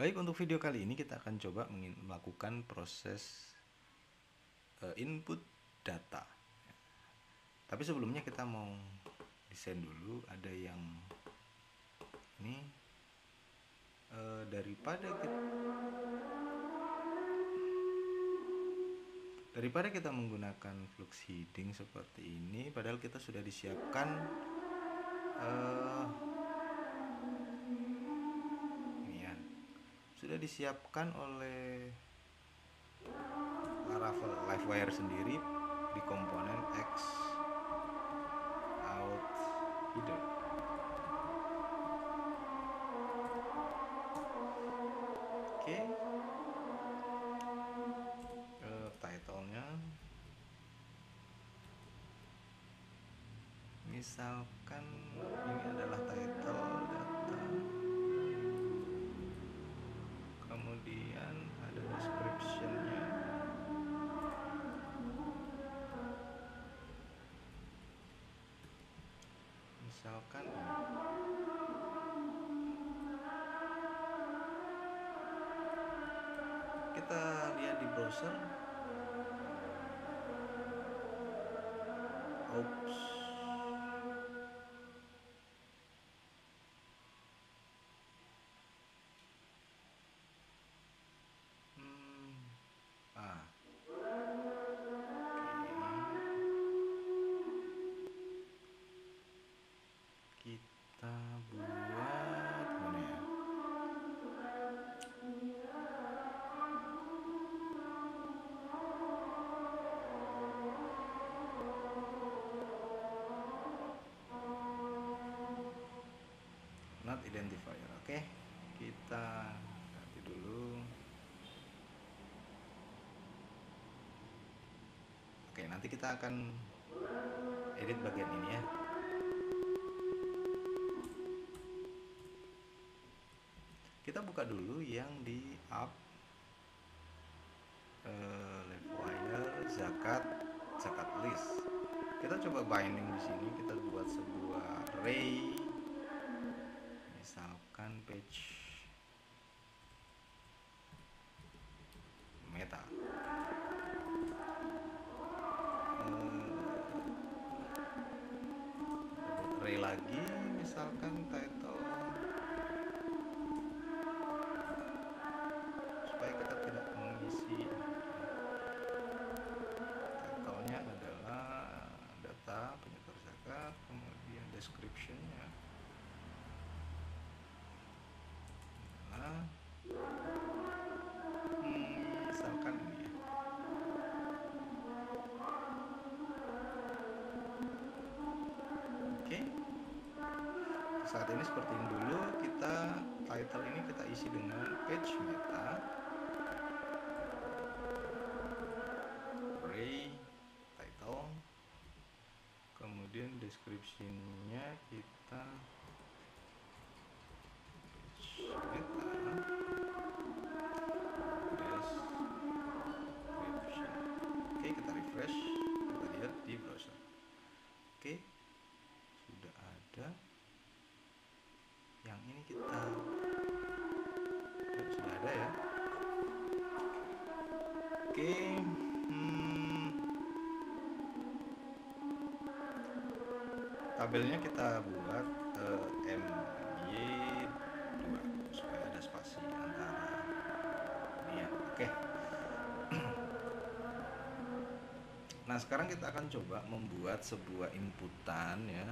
Baik, untuk video kali ini kita akan coba melakukan proses input data. Tapi sebelumnya kita mau desain dulu. Ada yang ini daripada kita menggunakan flux heading seperti ini, padahal kita sudah disiapkan ini ya, sudah disiapkan oleh Laravel Livewire sendiri di komponen X out header. Oke, title-nya misalkan ini adalah title data, kemudian ada description-nya, misalkan kita lihat di browser. Oops. Kita buat mana ya? Not identifier. Oke, kita ganti dulu. Oke, nanti kita akan edit bagian ini ya. Kita buka dulu yang di app Livewire zakat list. Kita coba binding di sini. Kita buat sebuah array, misalkan page meta. Array lagi, misalkan title, supaya kita tidak mengisi. Title-nya adalah data penyetor zakat, kemudian description-nya adalah misalkan ini ya. Oke, saat ini seperti ini dulu. Kita title ini kita isi dengan page meta array title, kemudian description-nya kita page meta description. Oke, kita refresh, kita lihat di browser. Oke, sudah ada. Yang ini kita sudah ada ya. Oke, tabelnya kita buat MY2 supaya ada spasi antara ini ya. Oke. Nah, sekarang kita akan coba membuat sebuah inputan ya.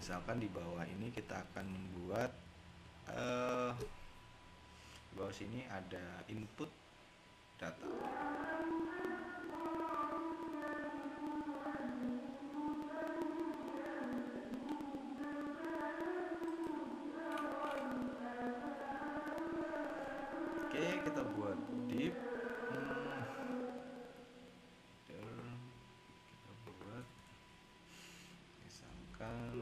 Misalkan di bawah ini kita akan membuat di bawah sini ada input data. Oke, kita buat div. Kita buat misalkan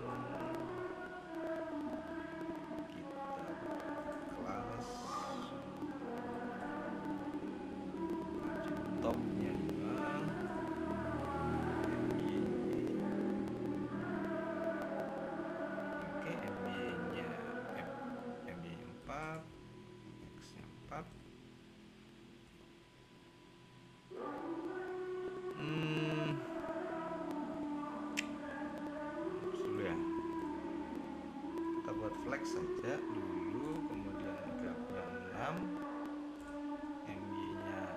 topnya 2, oke, MY nya MY 4, X flex saja dulu, kemudian gapnya 6, MY nya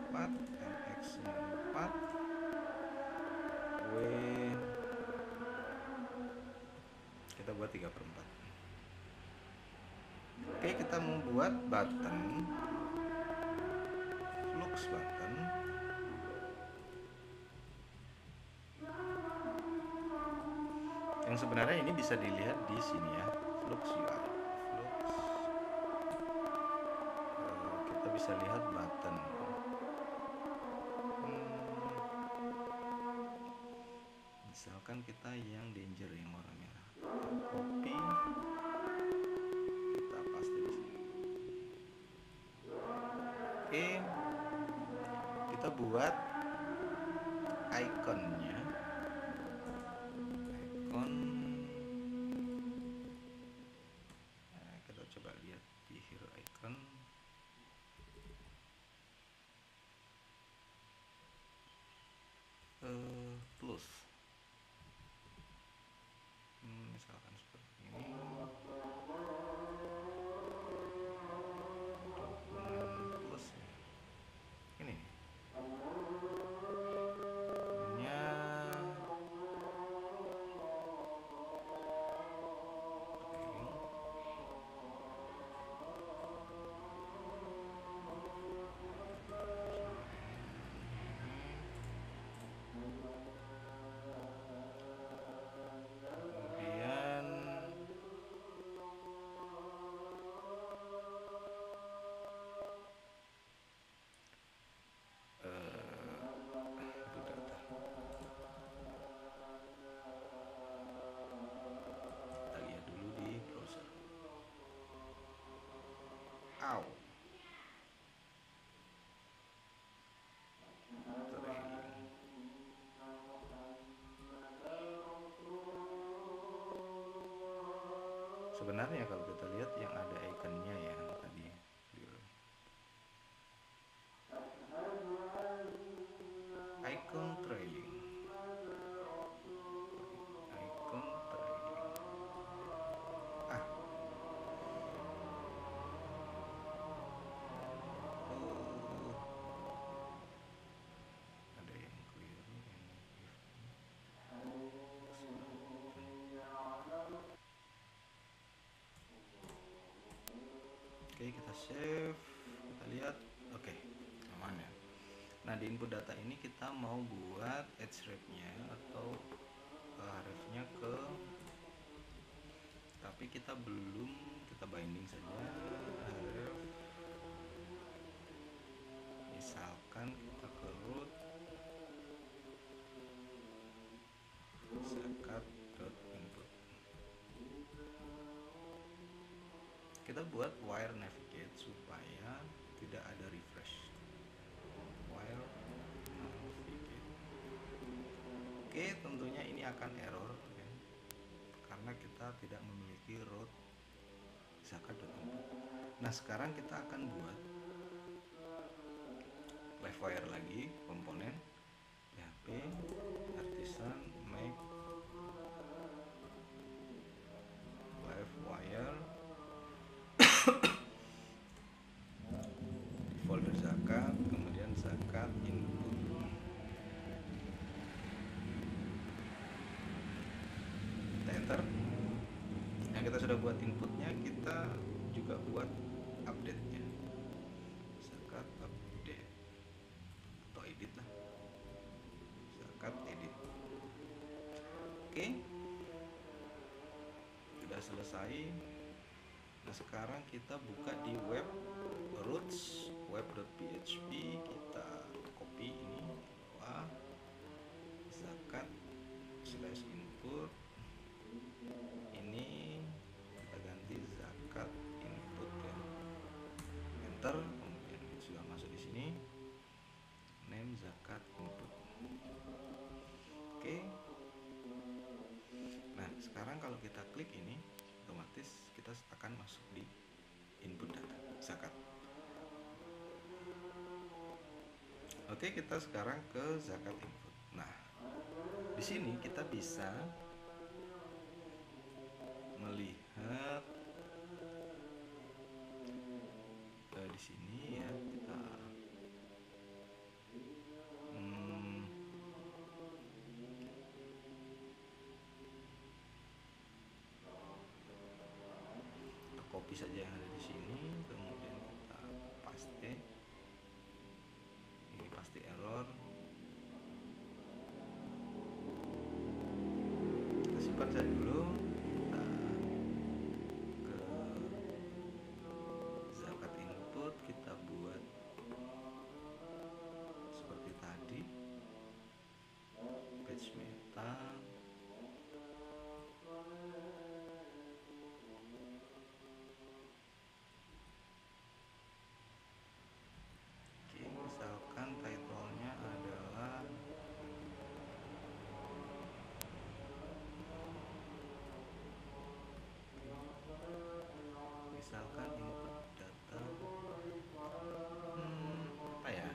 4, MX nya 4, W kita buat 3/4. Oke, kita membuat button, flux button. Yang sebenarnya ini bisa dilihat di sini ya, flux UI. Kita bisa lihat button. Misalkan kita yang danger, yang warna merah. Copy, kita paste di sini. Oke, kita buat ikonnya. Kita coba lihat di hero icon. Plus. Misalkan seperti ini. Plus ya. Ini. Sebenarnya kalau kita lihat yang ada ikonnya ya tadi, icon trailing, ada yang clear, Oke, kita save, kita lihat, oke, aman ya. Nah, di input data ini kita mau buat href-nya atau href-nya tapi kita belum, kita binding saja href. Misalkan kita ke root zakat.input. Kita buat wire navigate supaya tidak ada refresh. Wire navigate. Oke, tentunya ini akan error ya, karena kita tidak memiliki root zakat.input. Nah, sekarang kita akan buat live wire lagi, komponen PHP artisan make live wire di folder zakat, kemudian zakat input. Kita enter. Nah, kita sudah buat inputnya, kita juga buat update-nya. Zakat update atau edit lah. Zakat edit. Oke. Sudah selesai. Nah, sekarang kita buka di web roots web.php, kita copy ini bawah zakat /input, ini kita ganti zakat input ya, enter, kemudian sudah masuk di sini, name zakat input. Oke. Nah, sekarang kalau kita klik ini, otomatis kita akan masuk di input data zakat. Oke, kita sekarang ke zakat input. Nah, di sini kita bisa melihat copy saja yang ada di sini, kemudian kita paste. Ini pasti error. Kita simpan saja dulu. Kita ke zakat input, kita buat seperti tadi, batch meta. Oke, misalkan title-nya adalah misalkan input data apa ya,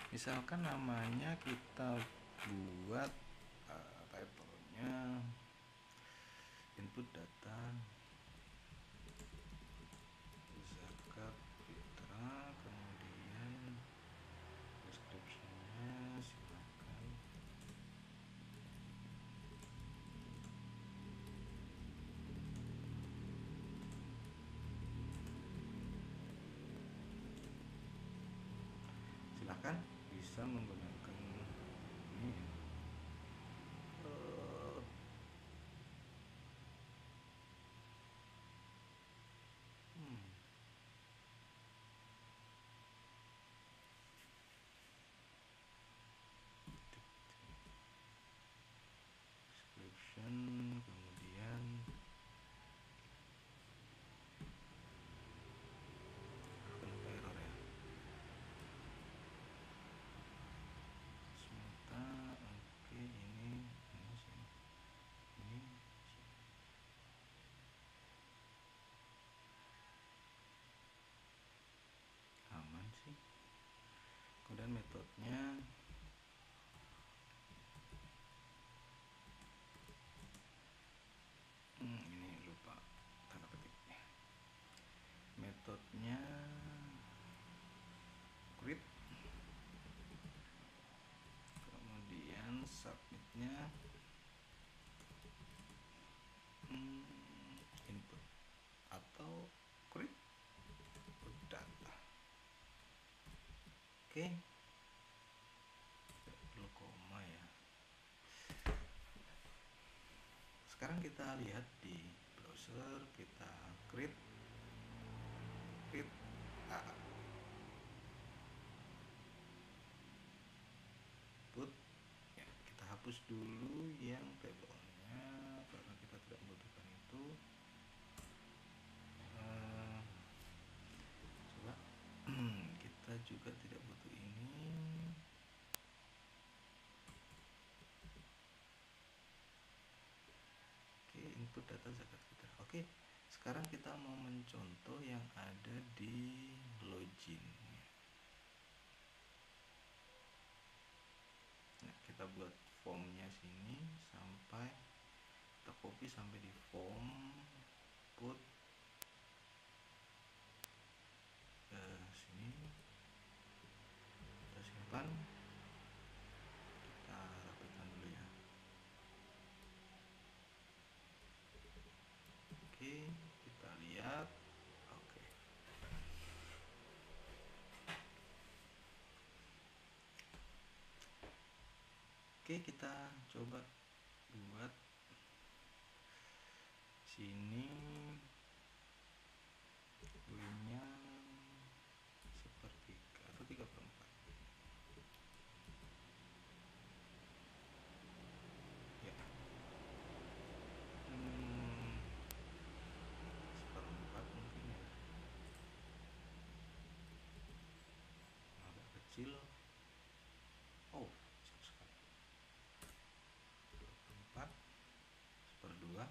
misalkan namanya kita buat title-nya input data zakat fitrah, kemudian description-nya silakan bisa menggunakan ini. Description, kemudian kenapa error ya, semeta. Oke, ini sini, ini aman sih. Kemudian metodenya ini lupa tanda petiknya. Metodenya create, kemudian submitnya input atau create input data. Oke, perlu koma ya. Sekarang kita lihat di browser, kita create put ya, kita hapus dulu yang tabelnya karena kita tidak membutuhkan itu. Coba kita juga tidak butuh ini. Oke, input data zakat fitrah. Oke, sekarang kita mau mencontoh yang ada di login. Nah, kita buat formnya sini sampai kita copy sampai di form put sini, kita simpan, kita rapikan dulu ya. Oke, kita lihat. Oke, kita coba buat sini nya sepertiga atau 3/4 ya, 1/4 mungkin ya, agak kecil. Oh, kecil sekali. 2/4, 1/2.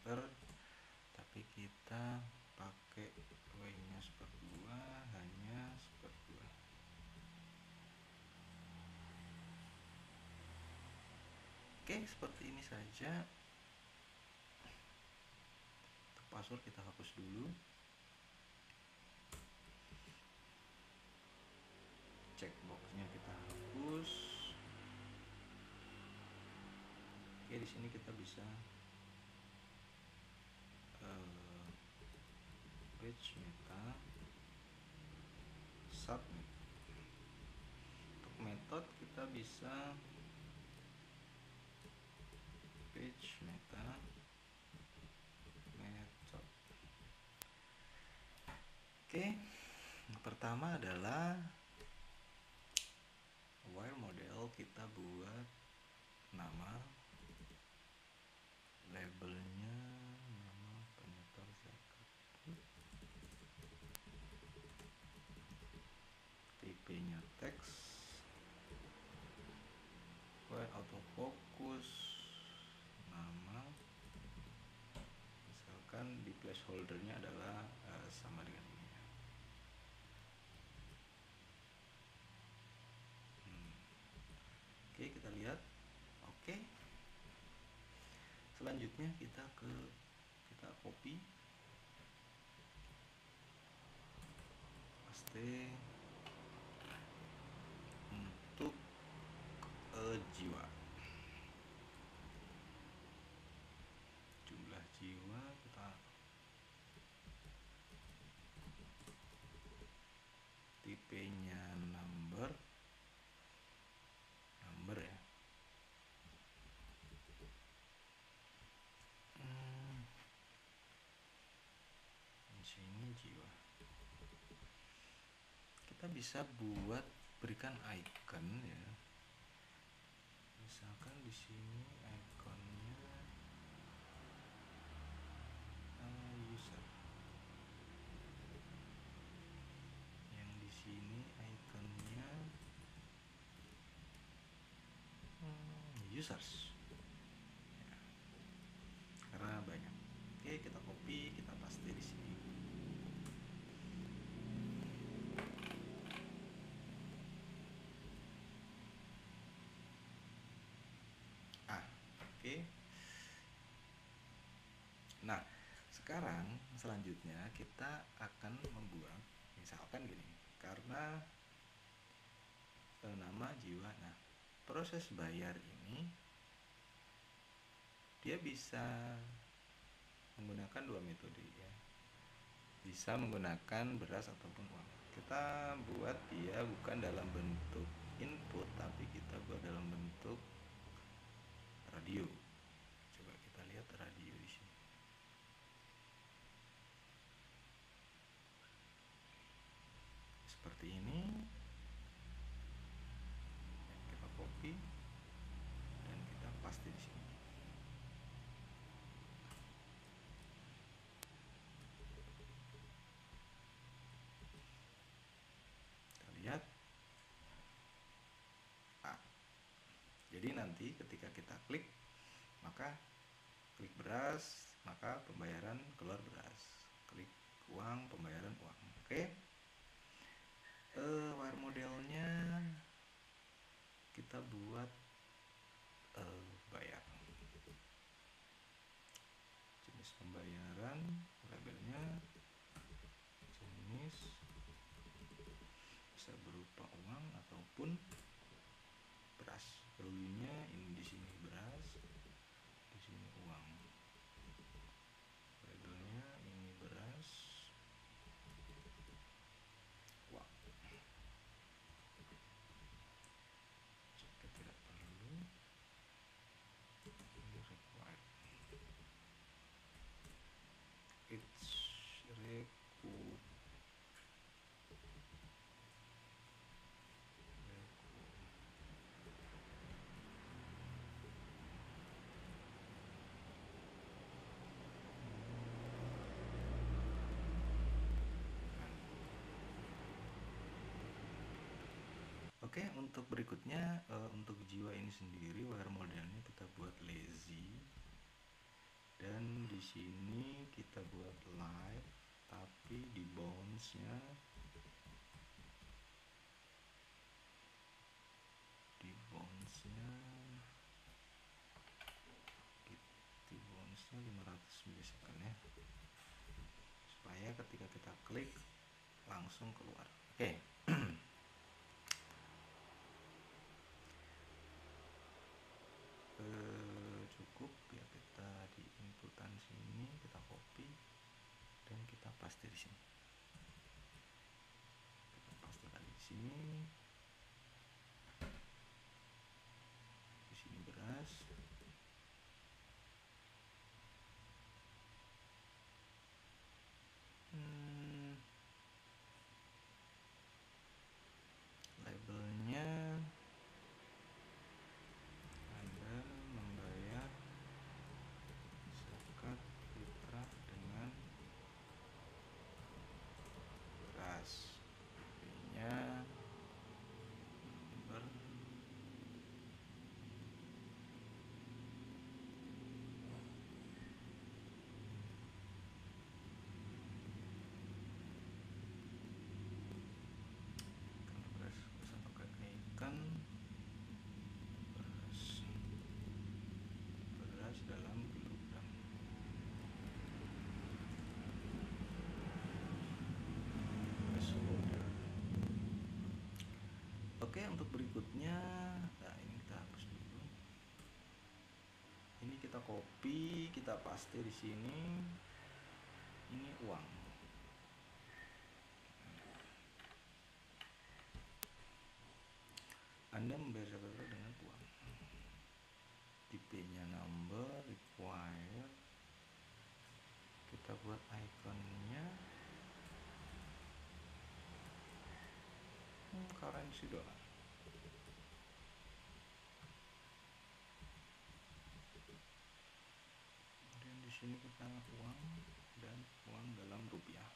meter, tapi kita pakai Y nya 1/2, hanya 1/2. Oke, seperti ini saja. Untuk password kita hapus dulu. Checkboxnya kita hapus. Oke, di sini kita bisa page meta submit. Untuk metode kita bisa page meta method. Oke, yang pertama adalah wire model. Kita buat nama, labelnya nama penyetor zakat, tipenya teks, wire autofocus, nama, misalkan di placeholdernya adalah sama dengan ini. Oke, kita lihat. Oke, selanjutnya kita copy, paste untuk jiwa, jumlah jiwa kita tipenya number ya. Di sini jiwa. Kita bisa berikan icon ya. Misalkan di sini ikonnya user. Yang di sini ikonnya users. Ya, karena banyak. Oke, kita copy, kita paste di sini. Oke. Nah, sekarang selanjutnya kita akan membuat, misalkan gini, karena nama jiwa. Nah, proses bayar ini dia bisa menggunakan dua metode ya. Bisa menggunakan beras ataupun uang. Kita buat dia bukan dalam bentuk input, tapi kita buat dalam bentuk radio. Coba kita lihat radio di sini. Seperti ini. Kita copy dan kita paste di sini. Kita lihat. Jadi nanti ketika kita klik, maka klik beras, maka pembayaran keluar beras. Klik uang, pembayaran uang. Oke. Wire modelnya kita buat bayar. Jenis pembayaran, labelnya jenis, bisa berupa uang ataupun beras. Value-nya ini di sini beras, di sini uang. Labelnya ini beras, uang. Jika tidak perlu, ini required. It's required. Oke, untuk berikutnya untuk jiwa ini sendiri wire modelnya kita buat lazy. Dan di sini kita buat live, tapi di bounce-nya di bounce-nya 500 milisekund ya, supaya ketika kita klik langsung keluar. Oke. Cukup ya, kita di inputan sini kita copy dan kita paste di sini. Kita paste lagi di sini. Di sini beras. Labelnya Anda membayar zakat fitrah dengan beras. Nya beras dalam kilogram. Oke, untuk berikutnya, nah ini kita hapus dulu. Ini kita copy, kita paste di sini. Ini uang. Anda membayar zakat dengan uang. Tipenya number, require. Kita buat ikonnya currency dolar. Dan di sini kita uang dan uang dalam rupiah.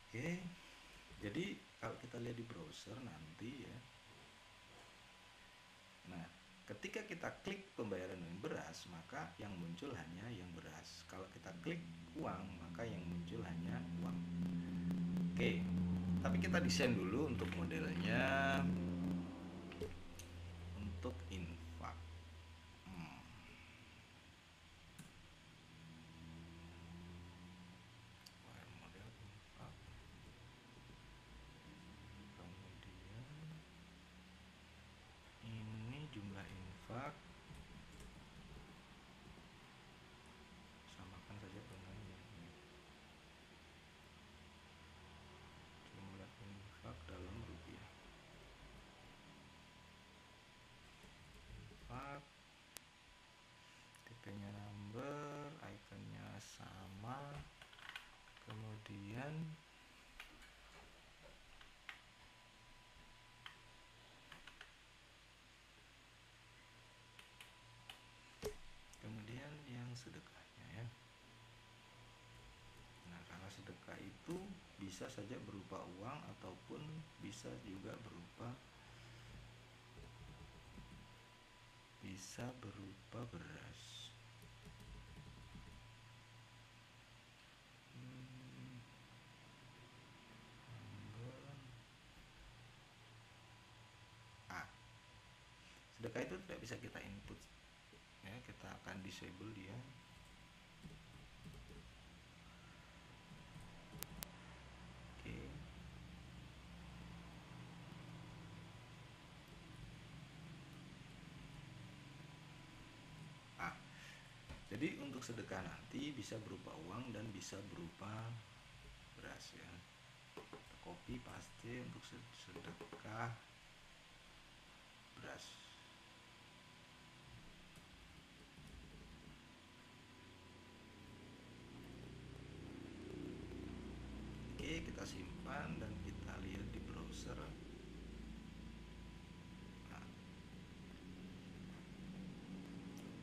Oke. Jadi kalau kita lihat di browser nanti ya. Nah, ketika kita klik pembayaran dengan beras, maka yang muncul hanya yang beras. Kalau kita klik uang, maka yang muncul hanya uang. Oke, tapi kita desain dulu untuk modelnya untuk infak. Model infak. Kemudian ini jumlah infak. Samakan saja dengan ini. Jumlah infak dalam rupiah. Infak. Tipenya number, ikonnya sama. Kemudian yang sedekahnya ya. Nah, karena sedekah itu bisa saja berupa uang ataupun bisa juga berupa beras. Sedekah itu tidak bisa kita input ya, kita akan disable dia. Oke. Jadi untuk sedekah nanti bisa berupa uang dan bisa berupa beras ya. Kita copy paste untuk sedekah beras. Oke, kita simpan dan kita lihat di browser. Nah,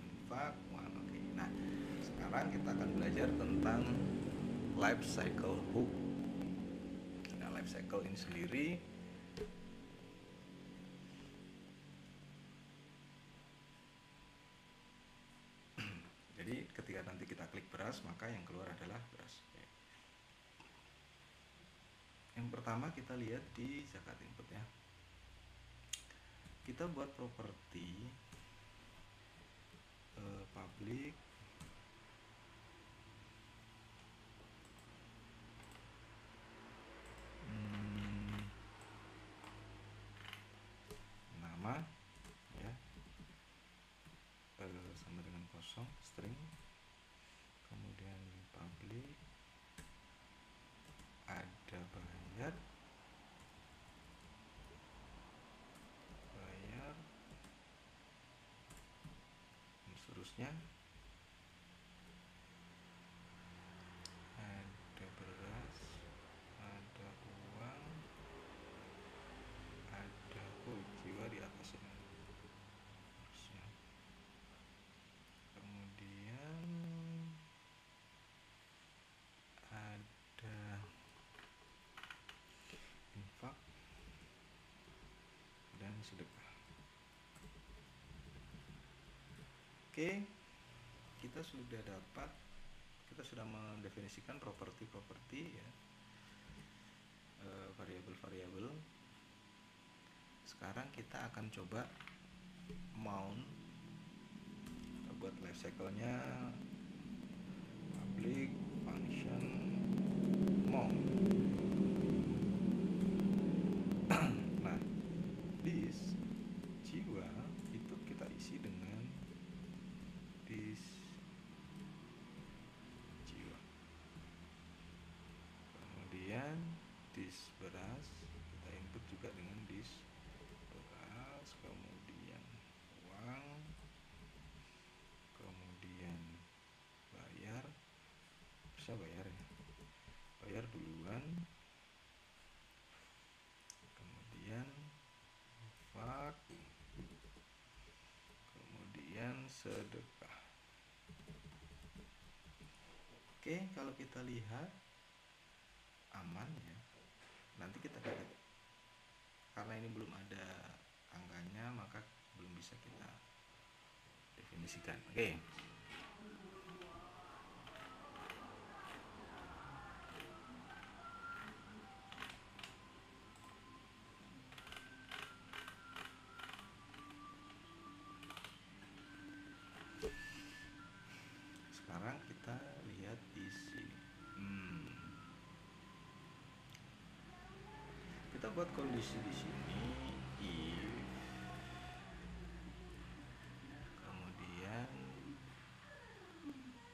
infak uang. Oke. Nah, sekarang kita akan belajar tentang life cycle hook. Nah, life cycle ini sendiri ketika nanti kita klik beras, maka yang keluar adalah beras. Oke. Yang pertama kita lihat di zakat input ya. Kita buat properti public nama ya, sama dengan kosong string, kemudian public ada bayar dan seterusnya, ada beras, ada uang, ada jiwa di atasnya harusnya, kemudian ada infak dan sedekah. Oke, kita sudah mendefinisikan properti ya, variabel-variabel. Sekarang kita akan coba mount, kita buat life cycle-nya public function mount. Nah, this jiwa itu kita isi dengan this jiwa, kemudian this beras kita input juga dengan this beras, kemudian uang, kemudian bayar, bisa bayar ya, bayar duluan, kemudian infak, kemudian sedekah. Oke, kalau kita lihat aman ya. Nanti kita lihat, karena ini belum ada angkanya maka belum bisa kita definisikan. Oke. Sekarang kita lihat di sini. Kita buat kondisi di sini if, kemudian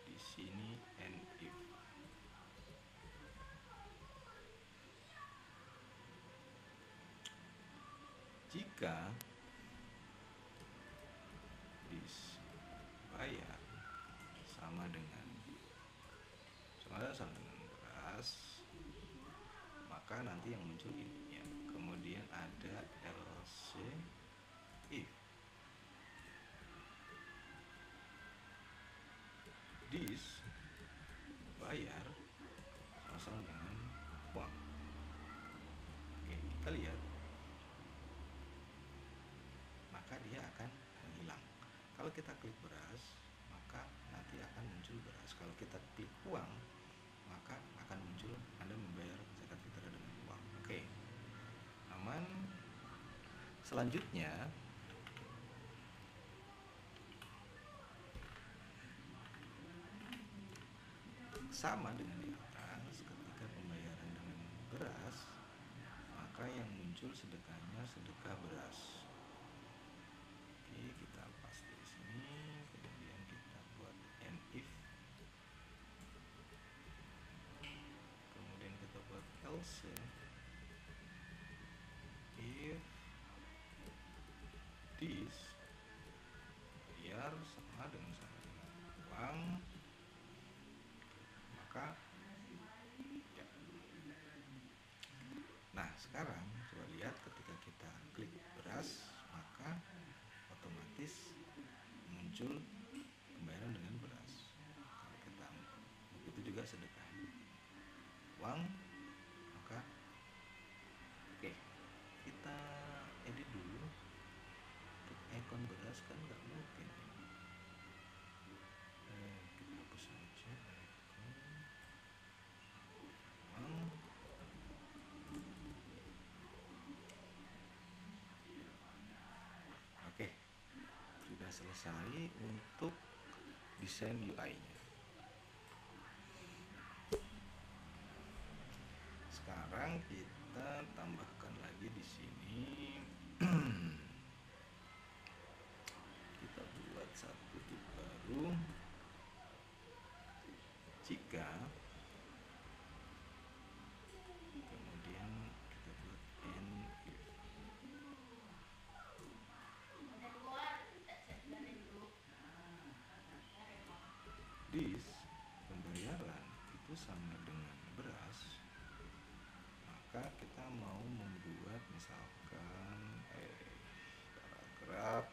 di sini and if. Jika this bayar sama dengan beras, maka nanti yang muncul ini ya. Kemudian ada else if this bayar sama dengan uang. Oke, kita lihat, maka dia akan hilang. Kalau kita klik beras, maka nanti akan muncul beras. Kalau kita klik uang, maka akan muncul Anda membayar zakat fitrah dengan uang. Oke, aman. Selanjutnya sama dengan di atas, ketika pembayaran dengan beras, maka yang muncul sedekahnya sedekah beras. Oke, kita paste di sini, kemudian kita buat and if, kemudian kita buat else if this bayar sama dengan uang, maka ya. Nah, sekarang coba lihat, ketika kita klik beras, maka otomatis muncul pembayaran dengan beras. Kalau kita itu juga sedekah uang, maka oke, kita edit dulu. Untuk ikon beras kan nggak mungkin, kita selesai untuk desain UI-nya. Sekarang kita tambahkan lagi di sini. Kita buat satu tip baru. Jika kemudian kita buat this pembayaran itu sama dengan beras, maka kita mau membuat misalkan paragraf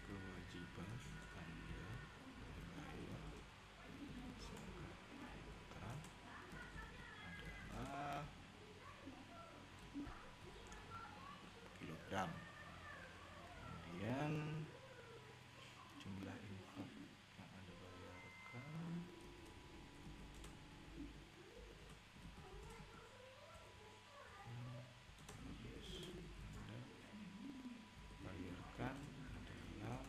kewajiban Anda membayar zakat fitrah adalah kilogram. Kemudian jumlah infak yang Anda bayarkan adalah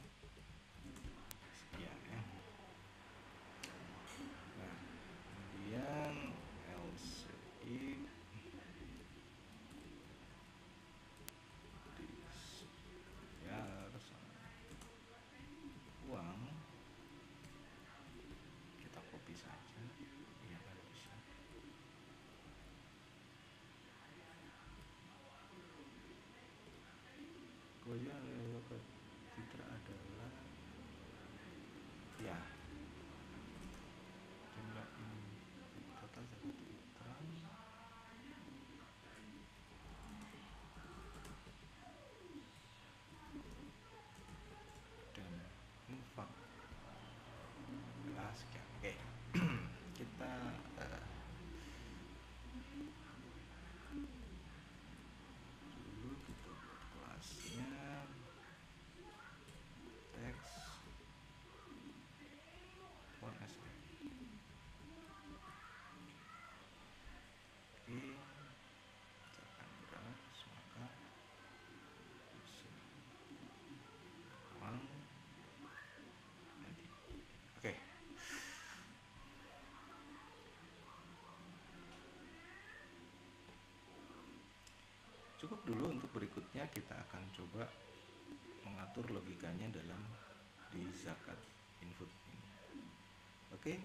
sekian ya. Nah, kemudian LCI dibayar sama uang, kita copy saja, ya kan bisa. Kewajiban zakat fitrah adalah ya jumlah ini total zakat fitrah dan infak adalah sekian. Oke. Kita dulu kita buat kelasnya teks for SM. Oke, misalkan beras maka bisa uang nanti. Oke. Cukup dulu, untuk berikutnya kita akan coba mengatur logikanya dalam di zakat input ini. Oke.